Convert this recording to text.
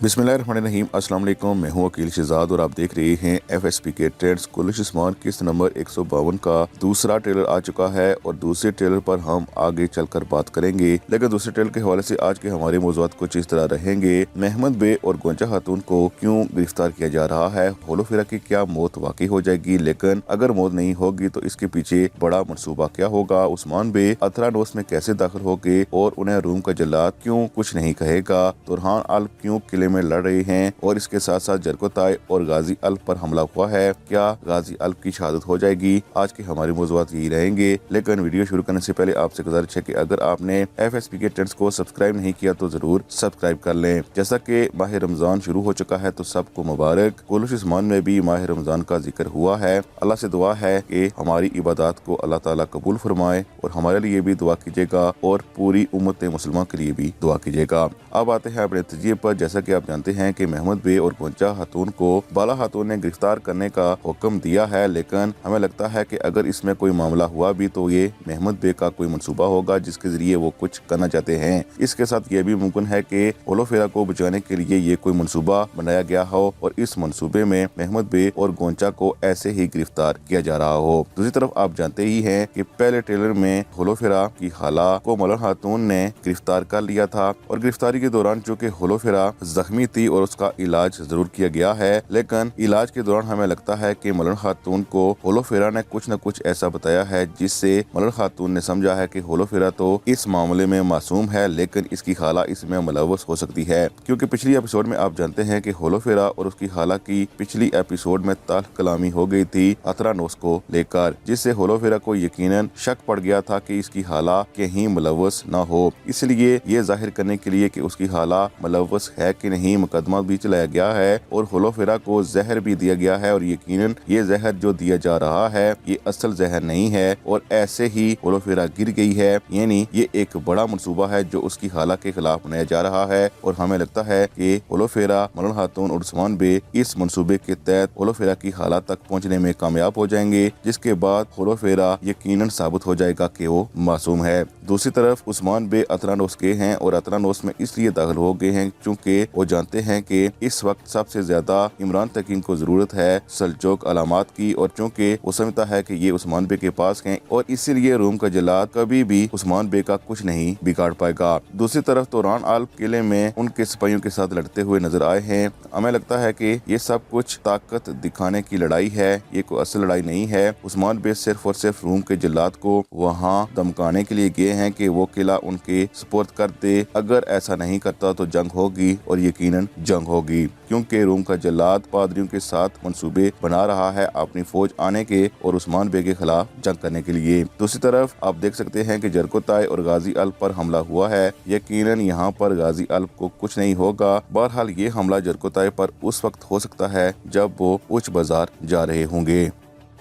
बिस्मिल्लाहिर्रहमानिर्रहीम। अस्सलाम वालेकुम। मैं हूं वकील शहजाद और आप देख रहे हैं FSP के ट्रेंड्स। कुलिश उस्मान किस्त नंबर 152 का दूसरा ट्रेलर आ चुका है और दूसरे ट्रेलर पर हम आगे चलकर बात करेंगे, लेकिन दूसरे ट्रेलर के हवाले से आज के हमारे मौज़ूआत कुछ इस तरह रहेंगे। महमद बे और गोंचा खातून को क्यों गिरफ्तार किया जा रहा है, होलोफेरा की क्या मौत वाकई हो जाएगी, लेकिन अगर मौत नहीं होगी तो इसके पीछे बड़ा मनसूबा क्या होगा, उस्मान बे अतरानोस में कैसे दाखिल हो गए और उन्हें रूम का जल्लाद क्यों कुछ नहीं कहेगा, तुरहान अल्प क्यों किले में लड़ रहे हैं, और इसके साथ साथ जरकोताय और गाजी अल्प पर हमला हुआ है, क्या गाजी अल्प की शहादत हो जाएगी। आज के हमारे मौज़ूआत यही रहेंगे, लेकिन वीडियो शुरू करने से पहले आपसे गुजारिश है कि अगर आपने FSP के ट्रेंड्स को सब्सक्राइब नहीं किया तो जरूर सब्सक्राइब कर लें। जैसा कि माह रमजान शुरू हो चुका है तो सबको मुबारक। कुलिश उस्मान में भी माह रमजान का जिक्र हुआ है। अल्लाह से दुआ है कि हमारी इबादत को अल्लाह ताला कबूल फरमाए और हमारे लिए भी दुआ कीजिएगा और पूरी उम्मत मुसलमान के लिए भी दुआ कीजिएगा। अब आते हैं अपने तजिए पर। जैसा कि आप जानते हैं कि महमद बे और गोंचा खातून को बाला खातून ने गिरफ्तार करने का हुक्म दिया है, लेकिन हमें लगता है कि अगर इसमें कोई मामला हुआ भी तो ये महमद बे का कोई मंसूबा होगा जिसके जरिए वो कुछ करना चाहते हैं। इसके साथ ये भी मुमकिन है कि होलोफेरा को बचाने के लिए ये कोई मंसूबा बनाया गया हो और इस मंसूबे में महमद बे और गोंचा को ऐसे ही गिरफ्तार किया जा रहा हो। दूसरी तरफ आप जानते ही हैं कि पहले ट्रेलर में होलोफेरा की खाला को मौलाना खातून ने गिरफ्तार कर लिया था और गिरफ्तारी के दौरान चूँकि होलोफेरा जख्मी थी और उसका इलाज जरूर किया गया है, लेकिन इलाज के दौरान हमें लगता है कि मौलाना खातून को होलोफेरा ने कुछ न कुछ ऐसा बताया है जिससे मौलाना खातून ने समझा है कि होलोफेरा तो इस मामले में मासूम है, लेकिन इसकी खाला इसमें मुलव्वस हो सकती है। क्योंकि पिछली एपिसोड में आप जानते हैं कि होलोफेरा और उसकी खाला की पिछली एपिसोड में ताल्ह कलामी हो गई थी अतरानोस को लेकर, जिससे होलोफेरा को यकीनन शक पड़ गया था कि इसकी खाला कहीं मुलव्वस न हो। इसलिए ये जाहिर करने के लिए कि उसकी खाला मुलव्वस है कि नहीं, मुकदमा भी चलाया गया है और होलोफेरा को जहर भी दिया गया है और यकीनन ये जहर जो दिया जा रहा है ये असल जहर नहीं है और ऐसे ही होलोफेरा गिर गई है। यानी ये एक बड़ा मंसूबा है जो उसकी खाला के खिलाफ बनाया जा रहा है और हमें लगता है कि होलोफेरा, मौलाना खातून और उस्मान बे इस मंसूबे के तहत होलोफेरा की खाला तक पहुँचने में कामयाब हो जाएंगे, जिसके बाद होलोफेरा यकीनन साबित हो जाएगा कि वो मासूम है। दूसरी तरफ उस्मान बे अतरानोस के हैं और अतरानोस में इसलिए दाखिल हो गए हैं क्योंकि वो जानते हैं कि इस वक्त सबसे ज्यादा इमरान तकीन को जरूरत है सल्जोक अलामात की, और चूँकि वो समझता है कि ये उस्मान बे के पास हैं और इसीलिए रूम का जल्लाद कभी भी उस्मान बे का कुछ नहीं बिगाड़ पाएगा। दूसरी तरफ तुरहान अल्प किले में उनके सिपाहियों के साथ लड़ते हुए नजर आए हैं। हमें लगता है कि ये सब कुछ ताकत दिखाने की लड़ाई है, ये कोई असल लड़ाई नहीं है। उस्मान बे सिर्फ और सिर्फ रूम के जल्लाद को वहाँ धमकाने के लिए गए हैं कि वो किला उनके सुपुर्द कर दे। अगर ऐसा नहीं करता तो जंग होगी और यकीनन जंग होगी, क्योंकि रूम का जल्लाद पादरियों के साथ मंसूबे बना रहा है अपनी फौज आने के और उस्मान बे के खिलाफ जंग करने के लिए। दूसरी तरफ आप देख सकते हैं कि जरकोताय और गाजी अल्प पर हमला हुआ है। यकीनन यहाँ पर गाजी अल्प को कुछ नहीं होगा। बहरहाल ये हमला जरकोताय पर उस वक्त हो सकता है जब वो उच्च बाजार जा रहे होंगे।